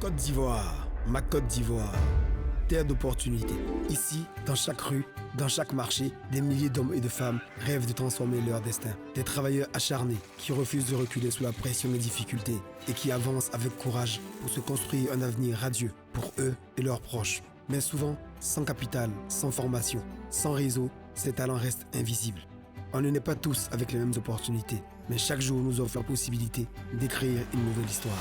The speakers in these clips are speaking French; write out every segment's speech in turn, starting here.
Côte d'Ivoire, ma Côte d'Ivoire, terre d'opportunités. Ici, dans chaque rue, dans chaque marché, des milliers d'hommes et de femmes rêvent de transformer leur destin. Des travailleurs acharnés qui refusent de reculer sous la pression des difficultés et qui avancent avec courage pour se construire un avenir radieux pour eux et leurs proches. Mais souvent, sans capital, sans formation, sans réseau, ces talents restent invisibles. On ne naît pas tous avec les mêmes opportunités, mais chaque jour nous offre la possibilité d'écrire une nouvelle histoire.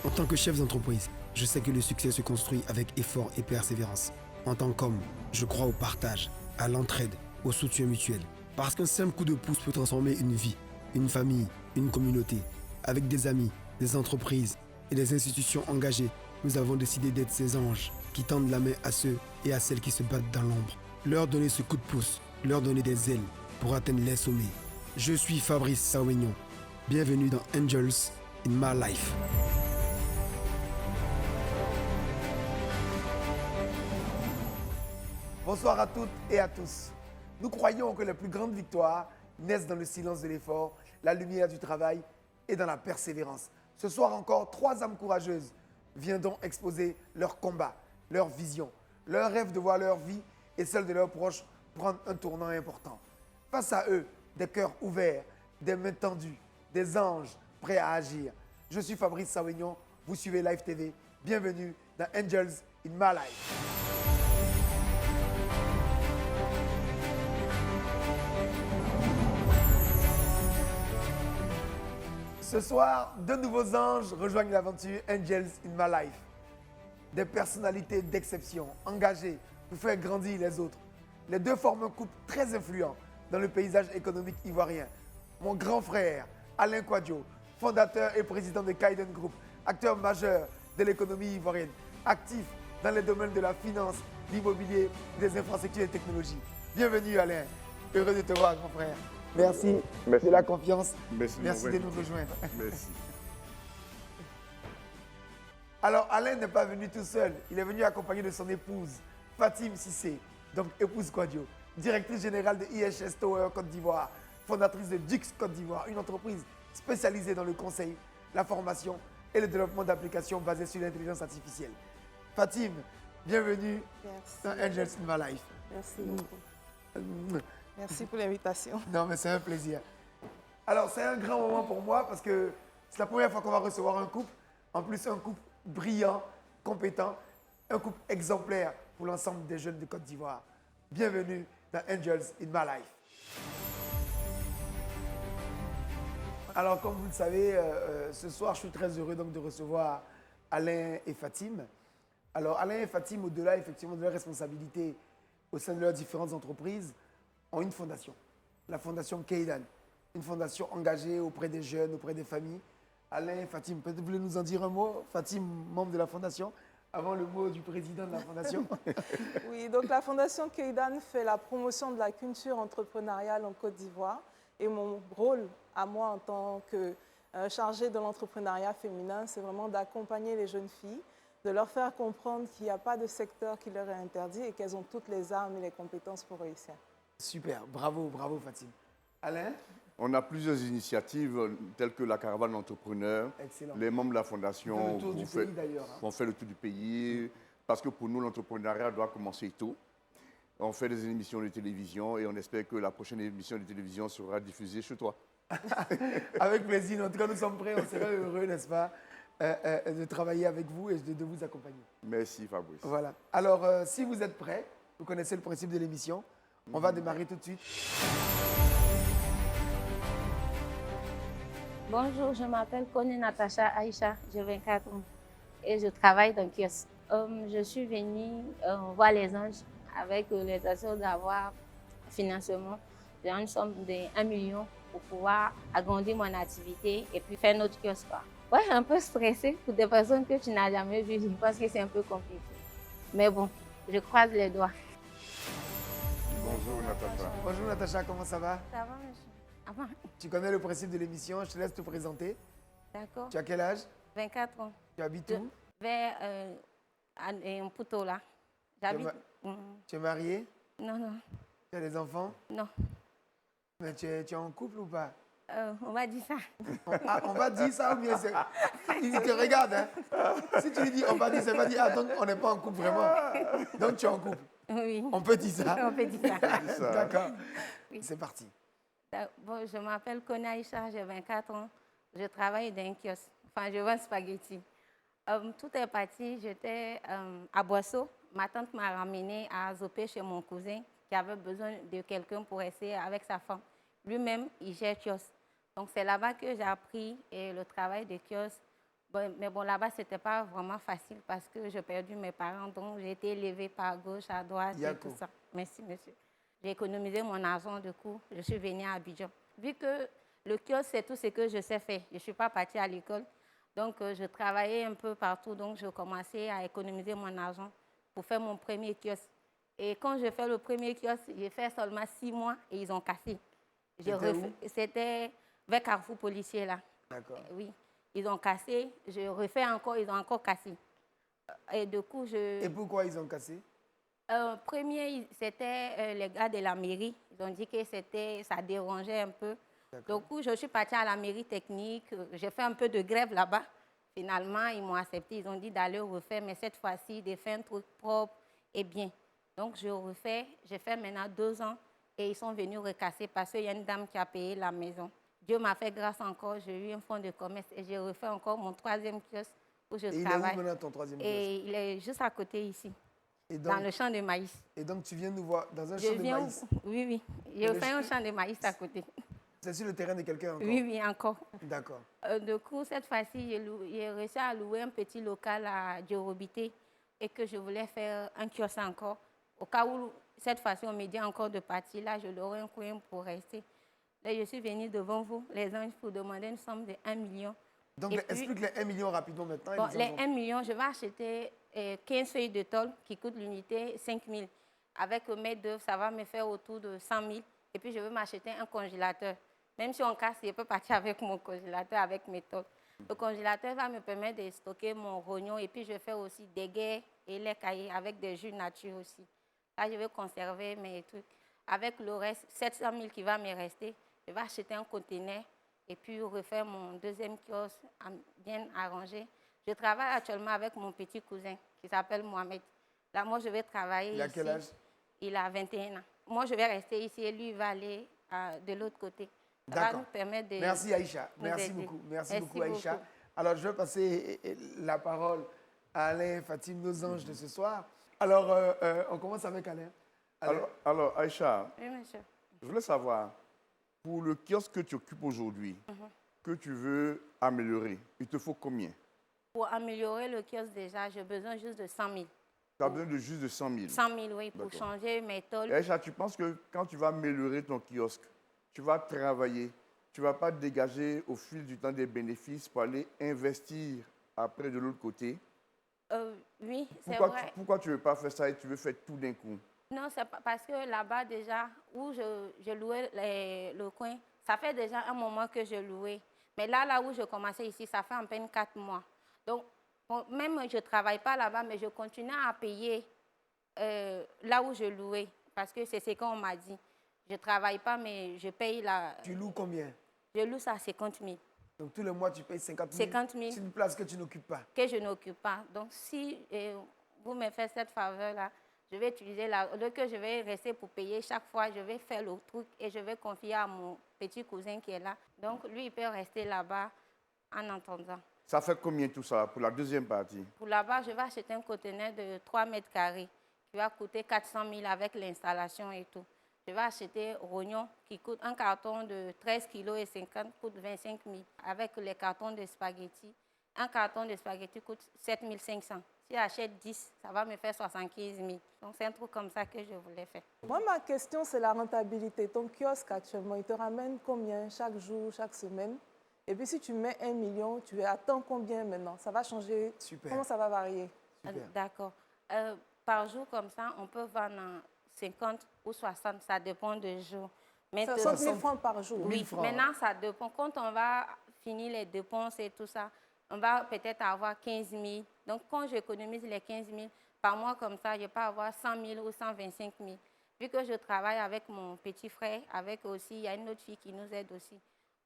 En tant que chef d'entreprise, je sais que le succès se construit avec effort et persévérance. En tant qu'homme, je crois au partage, à l'entraide, au soutien mutuel. Parce qu'un simple coup de pouce peut transformer une vie, une famille, une communauté. Avec des amis, des entreprises et des institutions engagées, nous avons décidé d'être ces anges qui tendent la main à ceux et à celles qui se battent dans l'ombre. Leur donner ce coup de pouce, leur donner des ailes pour atteindre les sommets. Je suis Fabrice Sawignon. Bienvenue dans Angels in My Life. Bonsoir à toutes et à tous. Nous croyons que les plus grandes victoires naissent dans le silence de l'effort, la lumière du travail et dans la persévérance. Ce soir encore, 3 âmes courageuses viendront exposer leur combat, leur vision, leur rêve de voir leur vie et celle de leurs proches prendre un tournant important. Face à eux, des cœurs ouverts, des mains tendues, des anges prêts à agir. Je suis Fabrice Sawignon, vous suivez Live TV. Bienvenue dans Angels in My Life. Ce soir, 2 nouveaux anges rejoignent l'aventure Angels in My Life. Des personnalités d'exception, engagées pour faire grandir les autres. Les 2 forment un couple très influent dans le paysage économique ivoirien. Mon grand frère, Alain Kouadio, fondateur et président de Kaiden Group, acteur majeur de l'économie ivoirienne, actif dans les domaines de la finance, l'immobilier, des infrastructures et technologies. Bienvenue Alain, heureux de te voir grand frère. Merci, de la confiance. Merci de nous rejoindre. Merci. Alors, Alain n'est pas venu tout seul. Il est venu accompagné de son épouse, Fatim Sissé, donc épouse Kouadio, directrice générale de IHS Tower Côte d'Ivoire, fondatrice de Dux Côte d'Ivoire, une entreprise spécialisée dans le conseil, la formation et le développement d'applications basées sur l'intelligence artificielle. Fatim, bienvenue dans Angels in My Life. Merci beaucoup. Merci pour l'invitation. Non, mais c'est un plaisir. Alors, c'est un grand moment pour moi parce que c'est la première fois qu'on va recevoir un couple. En plus, un couple brillant, compétent, un couple exemplaire pour l'ensemble des jeunes de Côte d'Ivoire. Bienvenue dans Angels in My Life. Alors, comme vous le savez, ce soir, je suis très heureux donc, de recevoir Alain et Fatim. Alors, Alain et Fatim, au-delà effectivement de leurs responsabilités au sein de leurs différentes entreprises, ont une fondation, la fondation Keidan, une fondation engagée auprès des jeunes, auprès des familles. Alain, Fatim, peut-être vous voulez nous en dire un mot? Fatim, membre de la fondation, avant le mot du président de la fondation. Oui, donc la fondation Keidan fait la promotion de la culture entrepreneuriale en Côte d'Ivoire. Et mon rôle à moi en tant que chargée de l'entrepreneuriat féminin, c'est vraiment d'accompagner les jeunes filles, de leur faire comprendre qu'il n'y a pas de secteur qui leur est interdit et qu'elles ont toutes les armes et les compétences pour réussir. Super, bravo, bravo Fatim. Alain? On a plusieurs initiatives telles que la caravane d'entrepreneurs. Excellent. Les membres de la fondation On fait le tour du pays d'ailleurs. On fait le tour du pays parce que pour nous, l'entrepreneuriat doit commencer tôt. On fait des émissions de télévision et on espère que la prochaine émission de télévision sera diffusée chez toi. Avec plaisir. En tout cas, nous sommes prêts. On serait heureux, n'est-ce pas, de travailler avec vous et de vous accompagner. Merci Fabrice. Voilà. Alors, si vous êtes prêts, vous connaissez le principe de l'émission. On va démarrer tout de suite. Bonjour, je m'appelle Kone Natacha Aïcha, j'ai 24 ans et je travaille dans le kiosque. Je suis venue voir les anges avec l'intention d'avoir financement d'une somme de 1 million pour pouvoir agrandir mon activité et puis faire notre kiosque. Ouais, un peu stressée pour des personnes que tu n'as jamais vues, je pense que c'est un peu compliqué. Mais bon, je croise les doigts. Bonjour Natacha. Bonjour Natacha, comment ça va? Ça va, monsieur? Ah bon? Tu connais le principe de l'émission, je te laisse te présenter. D'accord. Tu as quel âge? 24 ans. Tu habites où? Vers un poteau là. J'habite. Tu es marié? Non, non, Tu as des enfants? non. Mais tu es en couple ou pas? On va dire ça. Ah, on va dire ça ou bien c'est... Il te regarde, hein. Si tu lui dis on va dire, ça va dire, ah, donc on n'est pas en couple vraiment. Donc tu es en couple. Oui. On peut dire ça. On peut dire ça. D'accord. C'est parti. Bon, je m'appelle Kona Aïcha, j'ai 24 ans. Je travaille dans un kiosque. Enfin, je vends spaghettis. Tout est parti, j'étais à Boisseau. Ma tante m'a ramenée à Zopé chez mon cousin qui avait besoin de quelqu'un pour rester avec sa femme. Lui-même, il gère kiosque. Donc, c'est là-bas que j'ai appris le travail de kiosque. Bon, mais bon, là-bas, ce n'était pas vraiment facile parce que j'ai perdu mes parents. Donc, j'ai été élevée par gauche, à droite et tout ça. Merci, monsieur. J'ai économisé mon argent, du coup, je suis venue à Abidjan. Vu que le kiosque, c'est tout ce que je sais faire. Je ne suis pas partie à l'école. Donc, je travaillais un peu partout. Donc, je commençais à économiser mon argent pour faire mon premier kiosque. Et quand j'ai fait le premier kiosque, j'ai fait seulement 6 mois et ils ont cassé. C'était vers Carrefour Policier, là. D'accord. Oui. Ils ont cassé. Je refais encore, ils ont encore cassé. Et du coup, Et pourquoi ils ont cassé? Premier, c'était les gars de la mairie. Ils ont dit que ça dérangeait un peu. Du coup, je suis partie à la mairie technique. J'ai fait un peu de grève là-bas. Finalement, ils m'ont accepté. Ils ont dit d'aller refaire, mais cette fois-ci, de faire un truc propre et bien. Donc, je refais. J'ai fait maintenant 2 ans et ils sont venus recasser parce qu'il y a une dame qui a payé la maison. Dieu m'a fait grâce encore. J'ai eu un fonds de commerce et j'ai refait encore mon 3e kiosque où je travaille. Il est où maintenant ton 3e kiosque? Et il est juste à côté ici. Et donc, dans le champ de maïs. Et donc, tu viens nous voir dans un champ de maïs? Oui, oui. J'ai fait un champ de maïs à côté. C'est sur le terrain de quelqu'un encore? Oui, oui, encore. D'accord. Du coup, cette fois-ci, j'ai réussi à louer un petit local à Diorobité et que je voulais faire un kiosque encore. Au cas où, cette fois-ci, on me dit encore de partir, là, je l'aurai un coin pour rester. Là, je suis venue devant vous, les anges, pour demander une somme de 1 million. Donc, explique les 1 million rapidement maintenant. Bon, les 1 million, je vais acheter 15 feuilles de tôle qui coûtent l'unité 5 000. Avec le mètre d'œuvre, ça va me faire autour de 100 000. Et puis, je vais m'acheter un congélateur. Même si on casse, je peux partir avec mon congélateur, avec mes tôles. Le congélateur va me permettre de stocker mon rognon. Et puis, je fais aussi des guets et les cahiers avec des jus nature aussi. Là, je vais conserver mes trucs. Avec le reste, 700 000 qui va me rester, je vais acheter un conteneur et puis refaire mon 2e kiosque bien arrangé. Je travaille actuellement avec mon petit cousin qui s'appelle Mohamed. Là, moi, je vais travailler ici. Il a quel âge? Il a 21 ans. Moi, je vais rester ici et lui, il va aller de l'autre côté. D'accord. De merci Aïcha. Merci beaucoup. Merci beaucoup Aïcha. Alors, je vais passer la parole à Alain Fatim, nos anges de ce soir. Alors, on commence avec Alain. Alors Aïcha, oui, monsieur. Je voulais savoir, pour le kiosque que tu occupes aujourd'hui, que tu veux améliorer, il te faut combien? Pour améliorer le kiosque déjà, j'ai besoin juste de 100 000. Tu as besoin de juste de 100 000? 100 000, oui, pour changer mes tôles. Aïcha, tu penses que quand tu vas améliorer ton kiosque, tu vas travailler, tu ne vas pas dégager au fil du temps des bénéfices pour aller investir après de l'autre côté? Oui, c'est vrai. Pourquoi tu ne veux pas faire ça et tu veux faire tout d'un coup? Non, c'est parce que là-bas déjà, où je louais le coin, ça fait déjà un moment que je louais. Mais là où je commençais ici, ça fait à peine 4 mois. Donc, même je ne travaille pas là-bas, mais je continue à payer là où je louais. Parce que c'est ce qu'on m'a dit. Je ne travaille pas, mais je paye la... Tu loues combien? Je loue ça à 50 000. Donc, tous les mois, tu payes 50 000? 50 000. C'est une place que tu n'occupes pas? Que je n'occupe pas. Donc, si vous me faites cette faveur-là, je vais utiliser le que je vais rester pour payer chaque fois, je vais faire le truc et je vais confier à mon petit cousin qui est là. Donc, lui, il peut rester là-bas en attendant. Ça fait combien tout ça pour la deuxième partie? Pour là-bas, je vais acheter un conteneur de 3 mètres carrés qui va coûter 400 000 avec l'installation et tout. Je vais acheter rognon qui coûte un carton de 13,50 kg coûte 25 000 avec les cartons de spaghettis. Un carton de spaghettis coûte 7 500. Si j'achète 10, ça va me faire 75 000. Donc, c'est un truc comme ça que je voulais faire. Moi, ma question, c'est la rentabilité. Ton kiosque, actuellement, il te ramène combien chaque jour, chaque semaine? Et puis, si tu mets 1 million, tu attends combien maintenant? Ça va changer? Super. Comment ça va varier? D'accord. Par jour, comme ça, on peut vendre 50 ou 60. Ça dépend du jour. 60 000 francs par jour? Oui. Maintenant, ça dépend. Quand on va finir les dépenses et tout ça, on va peut-être avoir 15 000. Donc, quand j'économise les 15 000, par mois comme ça, je peux avoir 100 000 ou 125 000. Vu que je travaille avec mon petit frère, avec aussi, il y a une autre fille qui nous aide aussi.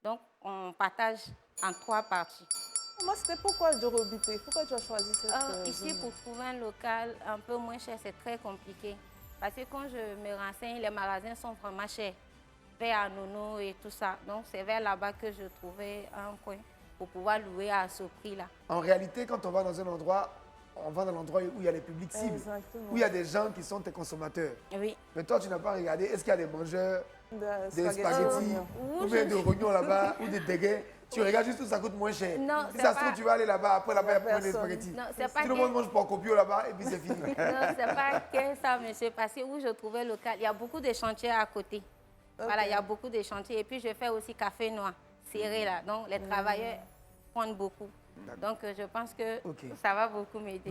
Donc, on partage en 3 parties. Moi, c'était pourquoi Djorobité? Pourquoi tu as choisi cette Ici, zone? pour trouver un local un peu moins cher, c'est très compliqué. Parce que quand je me renseigne, les magasins sont vraiment chers. Vers Nono et tout ça. Donc, c'est vers là-bas que je trouvais un coin pour pouvoir louer à ce prix-là. En réalité, quand on va dans un endroit, on va dans l'endroit où il y a les publics cibles, Exactement. où il y a des gens qui sont tes consommateurs. Oui. Mais toi, tu n'as pas regardé, est-ce qu'il y a des mangeurs de spaghettis oignons. ou bien de rognons là-bas ou de déguets? Tu regardes juste où ça coûte moins cher. Non, Si c'est ça se pas- trouve, tu vas aller là-bas, après là-bas, il y a plein de Personne. spaghettis. Non, c'est pas Tout le que- monde mange pour copio là-bas et puis c'est fini. Non, c'est pas que ça, monsieur. Parce que où je trouvais le local, il y a beaucoup de chantiers à côté. Voilà, il y a beaucoup de chantiers. Et puis, je fais aussi café noir, serré là. Donc, les travailleurs prennent beaucoup. Donc, je pense que Ok. ça va beaucoup m'aider.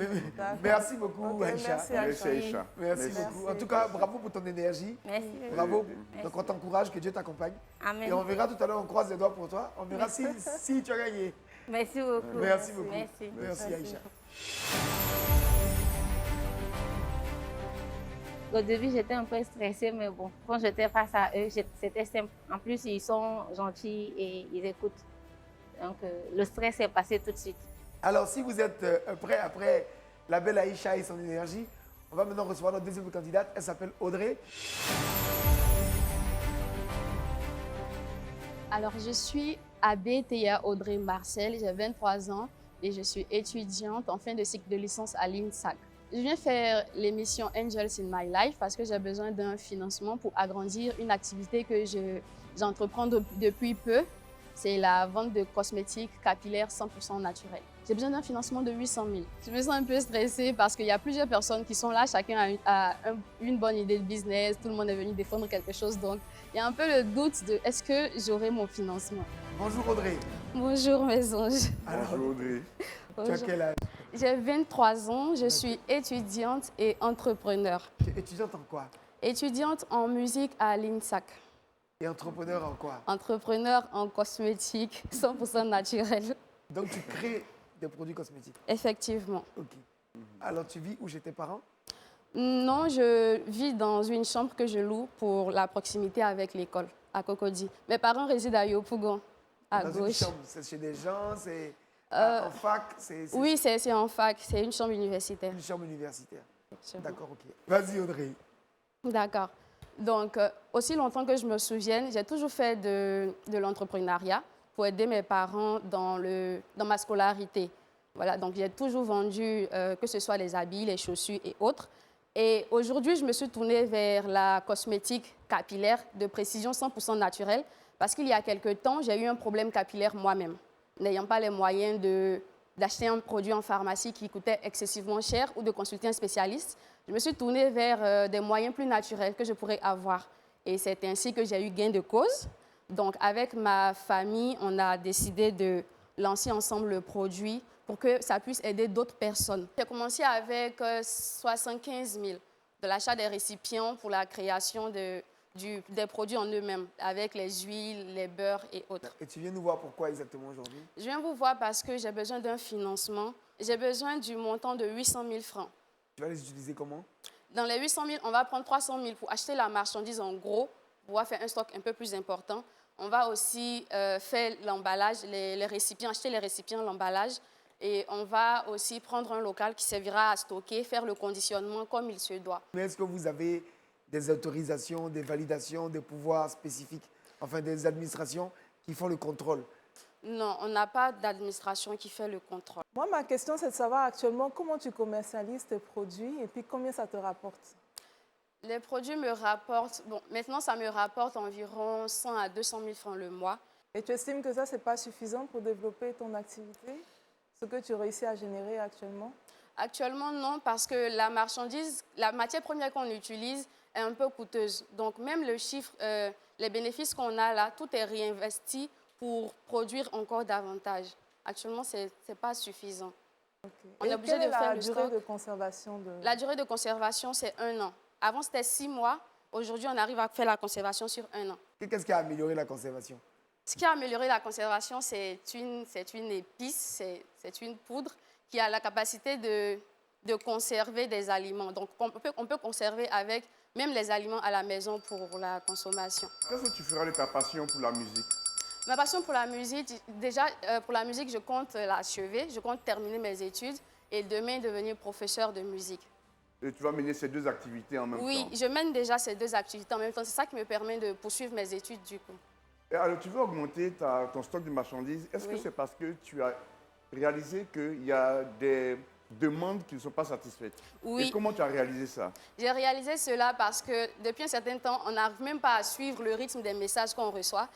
Merci beaucoup, Ok, Aïcha. merci, Merci Aïcha. Merci beaucoup. En tout cas, bravo pour ton énergie. Merci. Bravo. Merci. Donc, on t'encourage, que Dieu t'accompagne. Amen. Et on verra tout à l'heure, on croise les doigts pour toi. On verra si tu as gagné. Merci beaucoup. Merci beaucoup. Merci. Merci, Aïcha. Au début, j'étais un peu stressée, mais bon, quand j'étais face à eux, c'était simple. En plus, ils sont gentils et ils écoutent. Donc, le stress est passé tout de suite. Alors, si vous êtes prêts après la belle Aïcha et son énergie, on va maintenant recevoir notre deuxième candidate. Elle s'appelle Audrey. Alors, je suis Abbé Théa Audrey Marcel, j'ai 23 ans et je suis étudiante en fin de cycle de licence à l'INSAC. Je viens faire l'émission Angels in My Life parce que j'ai besoin d'un financement pour agrandir une activité que j'entreprends depuis peu. C'est la vente de cosmétiques capillaires 100% naturels. J'ai besoin d'un financement de 800 000. Je me sens un peu stressée parce qu'il y a plusieurs personnes qui sont là, chacun a une bonne idée de business, tout le monde est venu défendre quelque chose. Donc, il y a un peu le doute de est-ce que j'aurai mon financement. Bonjour Audrey. Bonjour mes anges. Alors, Bonjour Audrey. tu as Bonjour. quel âge? J'ai 23 ans, je suis étudiante et entrepreneur. Tu es étudiante en quoi? Étudiante en musique à l'INSAC. Et entrepreneur en quoi? Entrepreneur en cosmétiques 100% naturel. Donc, tu crées des produits cosmétiques. Effectivement. Ok. Alors, tu vis où chez tes parents? Non, je vis dans une chambre que je loue pour la proximité avec l'école, à Cocody. Mes parents résident à Yopougon, à Dans une gauche. chambre. C'est chez des gens, c'est en fac, c'est Oui, c'est en fac, c'est une chambre universitaire. une chambre universitaire. Chez vous. D'accord, ok. Vas-y Audrey. D'accord. Donc, aussi longtemps que je me souvienne, j'ai toujours fait de l'entrepreneuriat pour aider mes parents dans ma scolarité. Voilà, donc j'ai toujours vendu, que ce soit les habits, les chaussures et autres. Et aujourd'hui, je me suis tournée vers la cosmétique capillaire de précision 100% naturelle parce qu'il y a quelque temps, j'ai eu un problème capillaire moi-même. N'ayant pas les moyens d'acheter un produit en pharmacie qui coûtait excessivement cher ou de consulter un spécialiste, je me suis tournée vers des moyens plus naturels que je pourrais avoir. Et c'est ainsi que j'ai eu gain de cause. Donc, avec ma famille, on a décidé de lancer ensemble le produit pour que ça puisse aider d'autres personnes. J'ai commencé avec 75 000 de l'achat des récipients pour la création des produits en eux-mêmes, avec les huiles, les beurres et autres. Et tu viens nous voir pourquoi exactement aujourd'hui? Je viens vous voir parce que j'ai besoin d'un financement. J'ai besoin du montant de 800 000 francs. Tu vas les utiliser comment? Dans les 800 000, on va prendre 300 000 pour acheter la marchandise en gros, pour pouvoir faire un stock un peu plus important. On va aussi faire l'emballage, les récipients, acheter les récipients, l'emballage. Et on va aussi prendre un local qui servira à stocker, faire le conditionnement comme il se doit. Mais est-ce que vous avez des autorisations, des validations, des pouvoirs spécifiques, enfin des administrations qui font le contrôle? Non, on n'a pas d'administration qui fait le contrôle. Moi, ma question, c'est de savoir actuellement comment tu commercialises tes produits et puis combien ça te rapporte. Les produits me rapportent, bon, maintenant ça me rapporte environ 100 à 200 000 francs le mois. Et tu estimes que ça, ce n'est pas suffisant pour développer ton activité, ce que tu réussis à générer actuellement? Actuellement, non, parce que la marchandise, la matière première qu'on utilise est un peu coûteuse. Donc, même le chiffre, les bénéfices qu'on a là, tout est réinvesti pour produire encore davantage. Actuellement, ce n'est pas suffisant. Okay. On est obligé quelle de est faire la le durée stock. de conservation de... La durée de conservation, c'est 1 an. Avant, c'était 6 mois. Aujourd'hui, on arrive à faire la conservation sur 1 an. Qu'est-ce qui a amélioré la conservation? Ce qui a amélioré la conservation, c'est une épice, c'est une poudre qui a la capacité de conserver des aliments. Donc, on peut conserver avec même les aliments à la maison pour la consommation. Qu'est-ce que tu feras de ta passion pour la musique? Ma passion pour la musique, déjà, pour la musique, je compte l'achever, je compte terminer mes études et demain devenir professeur de musique. Et tu vas mener ces deux activités en même temps? Oui, je mène déjà ces deux activités en même temps. C'est ça qui me permet de poursuivre mes études du coup. Et alors, tu veux augmenter ton stock de marchandises. Est-ce que Oui. c'est parce que tu as réalisé qu'il y a des demandes qui ne sont pas satisfaites? Oui. Et comment tu as réalisé ça? J'ai réalisé cela parce que depuis un certain temps, on n'arrive même pas à suivre le rythme des messages qu'on reçoit.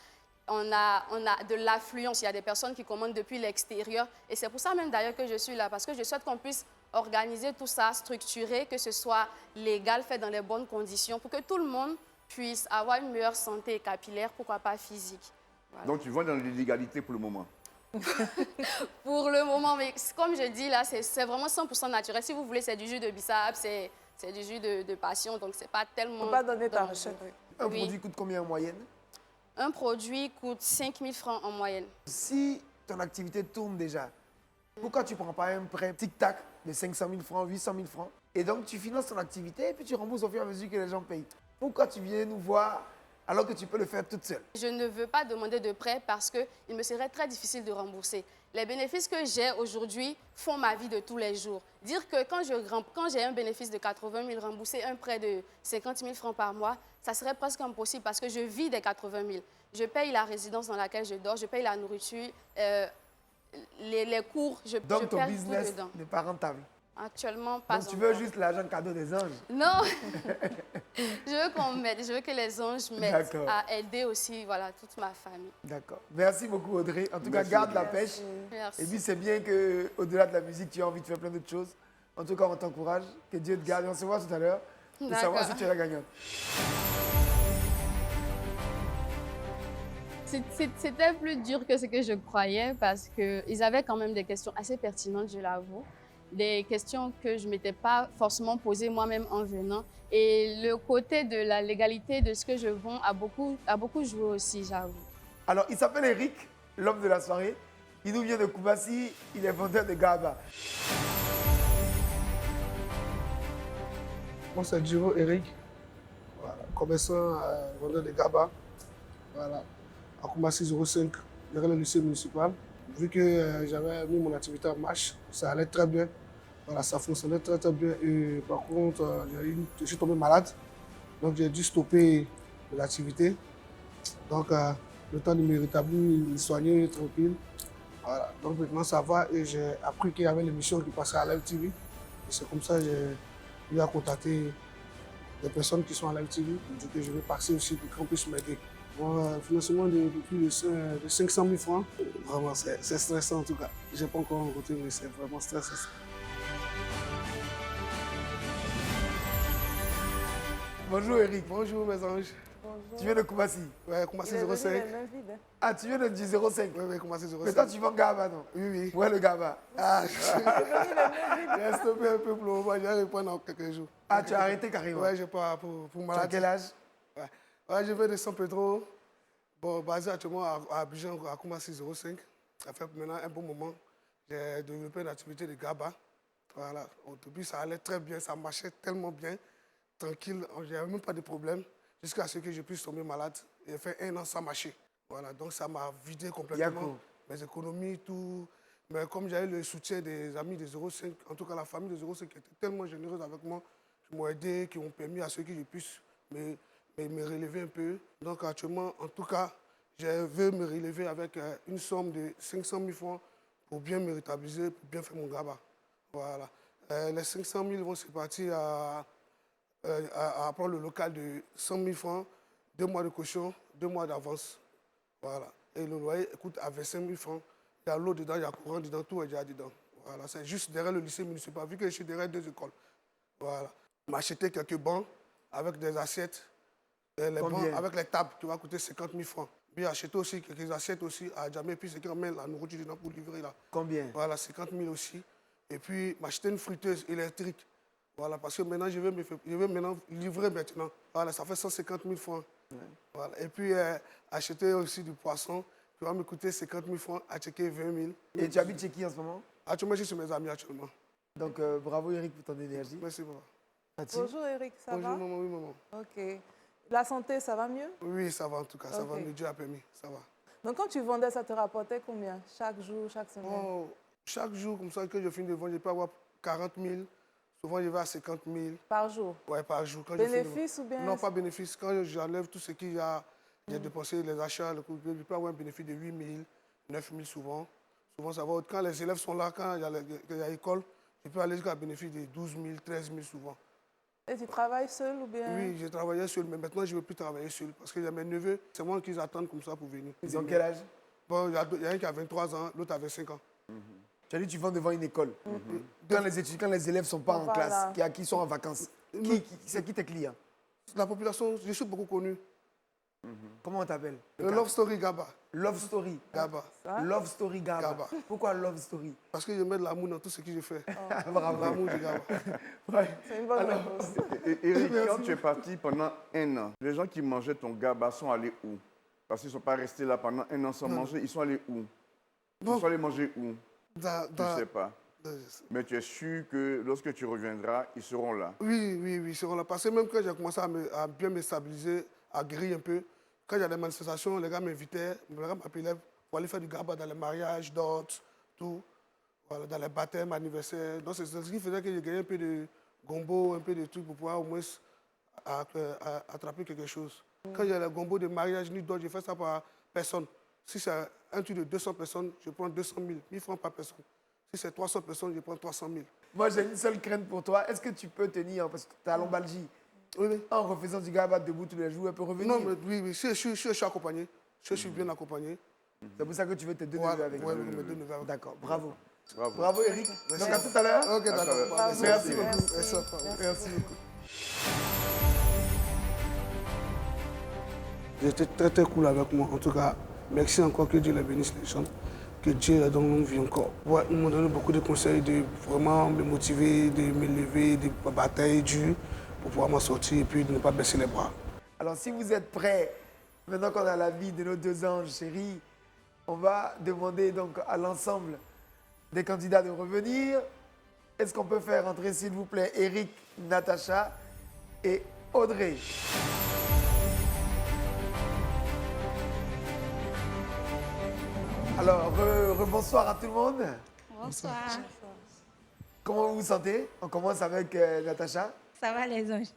On a de l'affluence, il y a des personnes qui commandent depuis l'extérieur. Et c'est pour ça même d'ailleurs que je suis là, parce que je souhaite qu'on puisse organiser tout ça, structurer, que ce soit légal, fait dans les bonnes conditions, pour que tout le monde puisse avoir une meilleure santé capillaire, pourquoi pas physique. Voilà. Donc, tu vas dans l'illégalité pour le moment? Pour le moment, mais comme je dis là, c'est vraiment 100% naturel. Si vous voulez, c'est du jus de bissap, c'est du jus de passion, donc c'est pas tellement... Faut pas donner ta dangereux. recette. Un Oui. produit coûte combien en moyenne? Un produit coûte 5 000 francs en moyenne. Si ton activité tourne déjà, pourquoi tu ne prends pas un prêt tic-tac de 500 000 francs, 800 000 francs et donc tu finances ton activité et puis tu rembourses au fur et à mesure que les gens payent? Pourquoi tu viens nous voir alors que tu peux le faire toute seule? Je ne veux pas demander de prêt parce qu'il me serait très difficile de rembourser. Les bénéfices que j'ai aujourd'hui font ma vie de tous les jours. Dire que quand j'ai un bénéfice de 80 000, rembourser un prêt de 50 000 francs par mois, ça serait presque impossible parce que je vis des 80 000. Je paye la résidence dans laquelle je dors, je paye la nourriture, les cours, je Donc ton perds business tout dedans. n'est pas rentable. Actuellement, pas Donc tu veux encore. juste l'argent cadeau des anges. Non, je veux qu'on m'aide, je veux que les anges m'aident D'accord. à aider aussi voilà, toute ma famille. D'accord. Merci beaucoup Audrey. En tout cas, Merci, garde la Audrey. pêche. Merci. Et puis c'est bien qu'au-delà de la musique, tu as envie de faire plein d'autres choses. En tout cas, on t'encourage. Que Dieu te garde. Et on se voit tout à l'heure pour savoir si D'accord. tu es la gagnante. C'était plus dur que ce que je croyais parce qu'ils avaient quand même des questions assez pertinentes, je l'avoue. Des questions que je ne m'étais pas forcément posées moi-même en venant. Et le côté de la légalité de ce que je vends a beaucoup joué aussi, j'avoue. Alors, il s'appelle Eric, l'homme de la soirée. Il nous vient de Koumassi. Il est vendeur de Gaba. Moi, c'est Djiro Eric, voilà, commerçant, vendeur de Gaba, voilà, à Koumassi 05, derrière le lycée municipal. Vu que j'avais mis mon activité en marche, ça allait très bien. Voilà, ça fonctionnait très très bien. Et par contre, je suis tombé malade, donc j'ai dû stopper l'activité. Donc, le temps de me rétablir, me soigner tranquille. Voilà. Donc maintenant ça va et j'ai appris qu'il y avait l'émission qui passait à Live TV. Et c'est comme ça que j'ai eu à contacter des personnes qui sont à Live TV pour dire que je vais passer aussi pour qu'on puisse m'aider. Un financement de plus de 500 000 francs, vraiment c'est stressant en tout cas. Je n'ai pas encore rencontré, mais c'est vraiment stressant. Bonjour Eric. Bonjour mes anges. Tu viens de Koumassi. Ouais, Koumassi Il est venu 05. les mains vides, hein. Ah, tu viens de du 05. Oui, Koumassi Mais toi, 05. tu vends Gaba, non? Oui, oui. Où est le Gaba? Ah, j'ai stoppé un peu pour le moment, je vais reprendre dans quelques jours. Ah, tu as arrêté carrément. Ouais, j'ai pas pour Tu as maladie. quel âge? Ouais. Ouais, je vais de San Pedro, bon, basé actuellement à Abidjan, à Koumassi 05. Ça fait maintenant un bon moment. J'ai développé une activité de Gaba. Voilà. Au début, ça allait très bien, ça marchait tellement bien, tranquille, je n'avais même pas de problème, jusqu'à ce que je puisse tomber malade. J'ai fait 1 an sans marcher. Voilà, donc ça m'a vidé complètement Yako. mes économies, tout. Mais comme j'avais le soutien des amis des 05, en tout cas la famille des 05 qui était tellement généreuse avec moi, qui m'ont aidé, qui ont permis à ce que je puisse me relever un peu. Donc actuellement, en tout cas, je veux me relever avec une somme de 500 000 francs pour bien me rétablir, pour bien faire mon Gaba. Voilà. Les 500 000 vont se partir à prendre le local de 100 000 francs, 2 mois de caution, 2 mois d'avance. Voilà. Et le loyer coûte à 25 000 francs. Il y a l'eau dedans, il y a courant dedans, tout est déjà dedans. Voilà. C'est juste derrière le lycée municipal, vu que je suis derrière 2 écoles. Voilà. M'acheter quelques bancs avec des assiettes. Et les bancs avec les tables qui vont coûter 50 000 francs. Puis acheter aussi quelques assiettes aussi à Djamé, puis ce qui ramène la nourriture dedans pour livrer là. Combien? Voilà, 50 000 aussi. Et puis m'acheter une friteuse électrique. Voilà, parce que maintenant, je vais maintenant livrer maintenant. Voilà, ça fait 150 000 francs. Ouais. Voilà. Et puis acheter aussi du poisson qui va me coûter 50 000 francs, acheter 20 000. Et tu habites chez qui en ce moment? Actuellement, je suis chez mes amis actuellement. Donc bravo Eric pour ton énergie. Merci, maman. Bonjour Eric, ça Bonjour, va? maman, oui, maman. Ok. La santé, ça va mieux? Oui, ça va en tout cas, ça va Ok. mieux, Dieu a permis, ça va. Donc, quand tu vendais, ça te rapportait combien? Chaque jour, chaque semaine? Oh, chaque jour, comme ça, que je finis de vendre, je peux avoir 40 000. Souvent, je vais à 50 000. Par jour? Ouais, par jour. Quand Bénéfice ou bien? Non, pas bénéfice. Quand j'enlève tout ce qu'il y a, j'ai dépensé les achats, le coût, je peux avoir un bénéfice de 8 000, 9 000 souvent. Souvent, ça va. Quand les élèves sont là, quand il y a l'école, je peux aller jusqu'à un bénéfice de 12 000, 13 000 souvent. Et tu travailles seul ou bien? Oui, j'ai travaillé seul, mais maintenant, je ne veux plus travailler seul. Parce que mes neveux, c'est moi qu'ils attendent comme ça pour venir. Ils ont quel âge? Bon, il y a un qui a 23 ans, l'autre avait 5 ans. Tu as dit tu vends devant une école. Quand les élèves ne sont pas en classe, qui sont en vacances, c'est qui tes clients? La population, je suis beaucoup connu. Comment on t'appelle? Love Story Gaba. Love Story. Gaba. Love Story Gaba. Gaba. Pourquoi Love Story? Parce que je mets de l'amour dans tout ce que je fais. Bravo. L'amour du Gaba. Ouais. C'est une bonne réponse. Eric, quand tu es parti pendant 1 an, les gens qui mangeaient ton gaba sont allés où? Parce qu'ils ne sont pas restés là pendant 1 an sans manger. Ils sont allés où? Ils sont allés manger où? Je ne sais pas. Mais tu es sûr que lorsque tu reviendras, ils seront là? Oui, ils seront là. Parce que même quand j'ai commencé à bien me stabiliser, à griller un peu, quand il y a des manifestations, les gars m'invitaient, les gars m'appelaient pour aller faire du gaba dans les mariages, d'autres, tout. Voilà, dans les baptêmes, anniversaires. Donc c'est ce qui faisait que j'ai gagné un peu de gombo, un peu de trucs pour pouvoir au moins attraper quelque chose. Quand il y a les gombo de mariage ni d'autres, je fais ça par personne. Si c'est un truc de 200 personnes, je prends 200 000, 1000 francs par personne. Si c'est 300 personnes, je prends 300 000. Moi, j'ai une seule crainte pour toi. Est-ce que tu peux tenir, parce que tu es à lombalgie, en refaisant du gaba debout tous les jours, elle peut revenir? Non, mais oui, je suis accompagné. Je suis bien accompagné. C'est pour ça que tu veux tes deux Voilà, neveux avec ouais, toi. mes deux neveux avec. D'accord, bravo. Bravo. Bravo Eric. Donc à tout à l'heure. Ok, d'accord. Merci Merci. beaucoup. Merci beaucoup. J'étais très très cool avec moi. En tout cas, merci encore, que Dieu les bénisse les gens. Que Dieu leur donne longue vie encore. Ouais, ils m'ont donné beaucoup de conseils de vraiment me motiver, de me lever, de batailler dur pour pouvoir m'en sortir et puis de ne pas baisser les bras. Alors si vous êtes prêts, maintenant qu'on a la vie de nos deux anges chéris, on va demander donc à l'ensemble des candidats de revenir. Est-ce qu'on peut faire entrer s'il vous plaît Eric, Natacha et Audrey? Alors, bonsoir à tout le monde. Bonsoir. Comment vous vous sentez? On commence avec Natacha. Ça va les anges?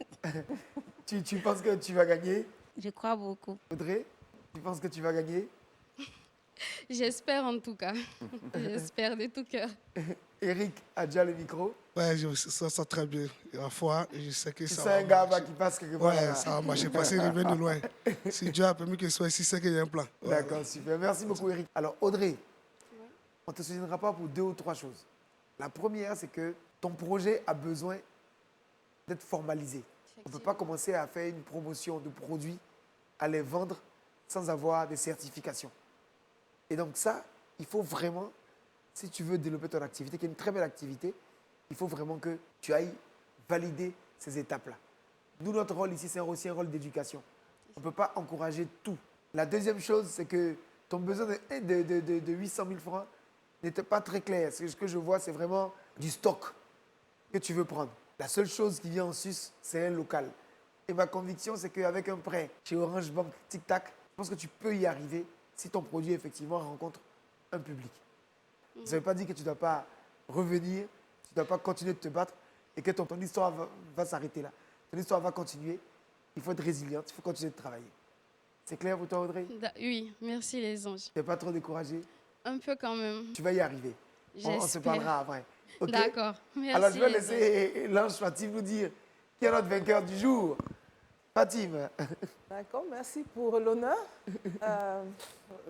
Tu penses que tu vas gagner? Je crois beaucoup. Audrey, tu penses que tu vas gagner? J'espère en tout cas. J'espère de tout cœur. Eric a déjà le micro. Ouais, je sens ça très bien. La fois, je sais que ça C'est va un gars marcher. qui passe quelque part. Ouais, là. ça va marcher parce qu'il revient de loin. Si Dieu a permis qu'il soit ici, c'est qu'il y a un plan. Ouais. D'accord, super. Merci beaucoup, Eric. Alors, Audrey, on ne te souviendra pas pour 2 ou 3 choses. La première, c'est que ton projet a besoin d'être formalisé. On ne peut pas commencer à faire une promotion de produits, à les vendre sans avoir des certifications. Et donc ça, il faut vraiment, si tu veux développer ton activité, qui est une très belle activité, il faut vraiment que tu ailles valider ces étapes-là. Nous, notre rôle ici, c'est aussi un rôle d'éducation. On ne peut pas encourager tout. La deuxième chose, c'est que ton besoin de 800 000 francs n'était pas très clair. Ce que je vois, c'est vraiment du stock que tu veux prendre. La seule chose qui vient en sus, c'est un local. Et ma conviction, c'est qu'avec un prêt chez Orange Bank Tic Tac, je pense que tu peux y arriver si ton produit, effectivement, rencontre un public. Ça ne veut pas dire que tu ne dois pas revenir, tu ne dois pas continuer de te battre et que ton histoire va s'arrêter là. Ton histoire va continuer. Il faut être résiliente, il faut continuer de travailler. C'est clair pour toi, Audrey? Oui, merci les anges. Tu n'es pas trop découragé? Un peu quand même. Tu vas y arriver. On se J'espère. parlera après. Ok? D'accord. Merci. Alors, je vais les anges. laisser l'ange Fatim nous dire qui est notre vainqueur du jour. Fatim. D'accord, merci pour l'honneur.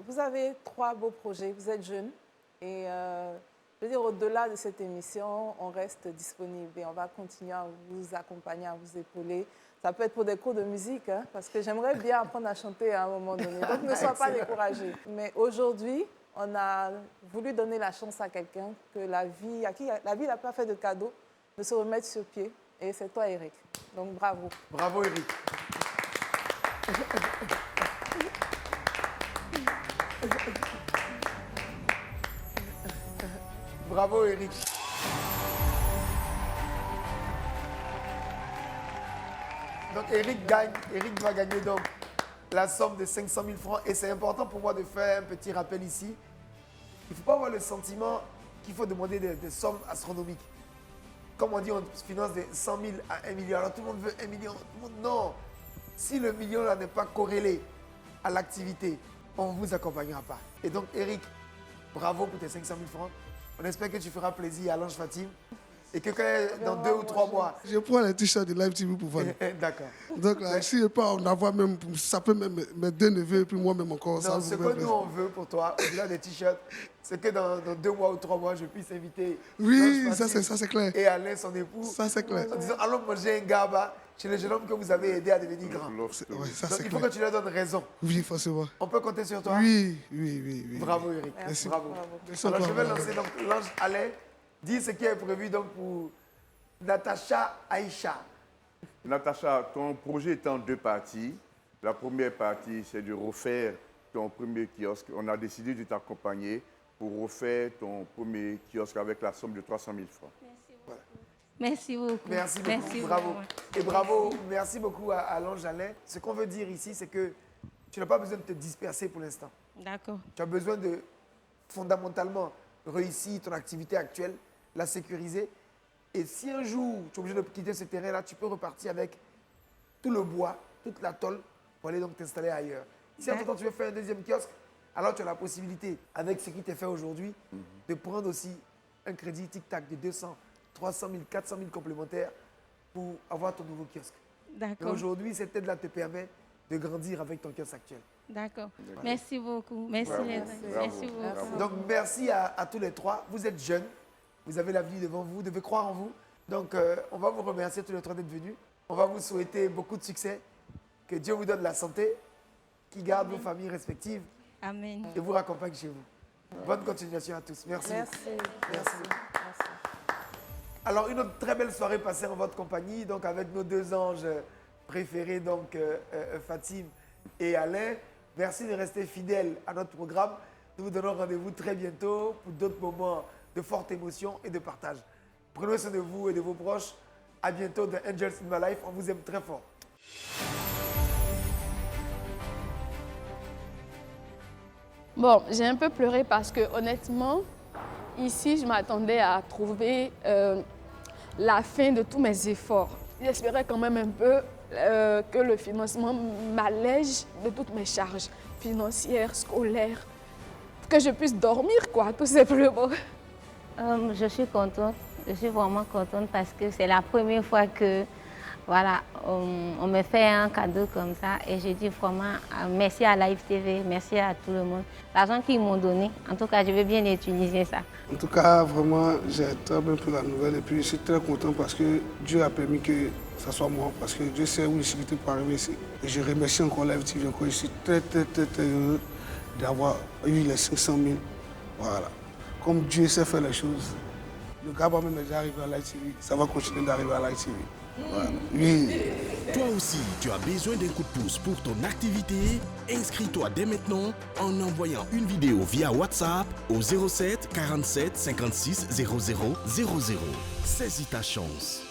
Vous avez 3 beaux projets, vous êtes jeunes et je veux dire, au-delà de cette émission, on reste disponible et on va continuer à vous accompagner, à vous épauler. Ça peut être pour des cours de musique, hein, parce que j'aimerais bien apprendre à chanter à un moment donné. Donc ne sois pas découragé. Mais aujourd'hui, on a voulu donner la chance à quelqu'un que la vie, à qui la vie n'a pas fait de cadeau, de se remettre sur pied. Et c'est toi, Eric. Donc bravo. Bravo, Eric. Bravo, Eric. Donc, Eric gagne. Eric doit gagner donc la somme de 500 000 francs. Et c'est important pour moi de faire un petit rappel ici. Il ne faut pas avoir le sentiment qu'il faut demander des sommes astronomiques. Comme on dit, on finance de 100 000 à 1 million. Alors tout le monde veut 1 million. Tout le monde, non. Si le million là n'est pas corrélé à l'activité, on ne vous accompagnera pas. Et donc, Eric, bravo pour tes 500 000 francs. On espère que tu feras plaisir à l'ange Fatim. Et que dans 2 ou 3 mois... Je prends les t-shirts de Live TV pour voir. D'accord. Donc là, si je peux en avoir même, ça peut même mes 2 neveux et puis moi-même encore. Non, ce que nous on veut pour toi, au-delà des t-shirts, c'est que dans 2 mois ou 3 mois, je puisse inviter... Oui, ça c'est clair. Et Alain, son époux. Ça c'est clair. En disant, allons manger un gaba chez le jeune homme que vous avez aidé à devenir grand. Ouais, ça, donc c'est il faut clair. que tu leur donnes raison. Oui, forcément. On peut compter sur toi? Oui. Bravo Eric. Merci. Bravo. Merci Alors je encore. vais lancer donc l'ange Alain. Dis ce qui est prévu donc pour Natacha Aïcha. Natacha, ton projet est en 2 parties. La première partie, c'est de refaire ton premier kiosque. On a décidé de t'accompagner pour refaire ton premier kiosque avec la somme de 300 000 francs. Merci beaucoup. Merci beaucoup. Bravo. vraiment. Et bravo. Merci beaucoup à l'ange Alain. Ce qu'on veut dire ici, c'est que tu n'as pas besoin de te disperser pour l'instant. D'accord. Tu as besoin de fondamentalement réussir ton activité actuelle, la sécuriser. Et si un jour tu es obligé de quitter ce terrain-là, tu peux repartir avec tout le bois, toute la tôle pour aller donc t'installer ailleurs. Si en temps tu veux faire un deuxième kiosque, alors tu as la possibilité, avec ce qui t'est fait aujourd'hui, de prendre aussi un crédit tic-tac de 200, 300 000, 400 000 complémentaires pour avoir ton nouveau kiosque. Et D'accord. aujourd'hui, cette aide-là te permet de grandir avec ton kiosque actuel. D'accord. Merci beaucoup. Merci Bravo. les Bravo. Merci beaucoup. Bravo. Donc merci à tous les 3. Vous êtes jeunes, vous avez l'avenir devant vous, vous devez croire en vous. Donc on va vous remercier tous les 3 d'être venus. On va vous souhaiter beaucoup de succès, que Dieu vous donne la santé, qu'il garde vos familles respectives Amen. et vous raccompagne chez vous. Bonne continuation à tous. Merci. Merci. Merci. Alors une autre très belle soirée passée en votre compagnie, donc avec nos 2 anges préférés, donc Fatim et Alain. Merci de rester fidèles à notre programme. Nous vous donnons rendez-vous très bientôt pour d'autres moments de forte émotion et de partage. Prenez soin de vous et de vos proches. À bientôt dans Angels in My Life. On vous aime très fort. Bon, j'ai un peu pleuré parce que honnêtement, ici, je m'attendais à trouver la fin de tous mes efforts. J'espérais quand même un peu que le financement m'allège de toutes mes charges financières, scolaires, que je puisse dormir, quoi, tout simplement. Je suis contente, je suis vraiment contente parce que c'est la première fois que voilà, on me fait un cadeau comme ça et je dis vraiment merci à Live TV, merci à tout le monde. L'argent qu'ils m'ont donné, en tout cas, je vais bien utiliser ça. En tout cas, vraiment, j'ai très bien pris la nouvelle et puis je suis très content parce que Dieu a permis que ça soit moi, parce que Dieu sait où je suis pour arriver ici. Et je remercie encore Live TV, encore. Je suis très heureux d'avoir eu les 500 000. Voilà. Comme Dieu sait faire les choses, le gars va même déjà arriver à Live TV, ça va continuer d'arriver à Live TV. Voilà. Oui. Toi aussi, tu as besoin d'un coup de pouce pour ton activité? Inscris-toi dès maintenant en envoyant une vidéo via WhatsApp au 07 47 56 00 00. Saisis ta chance.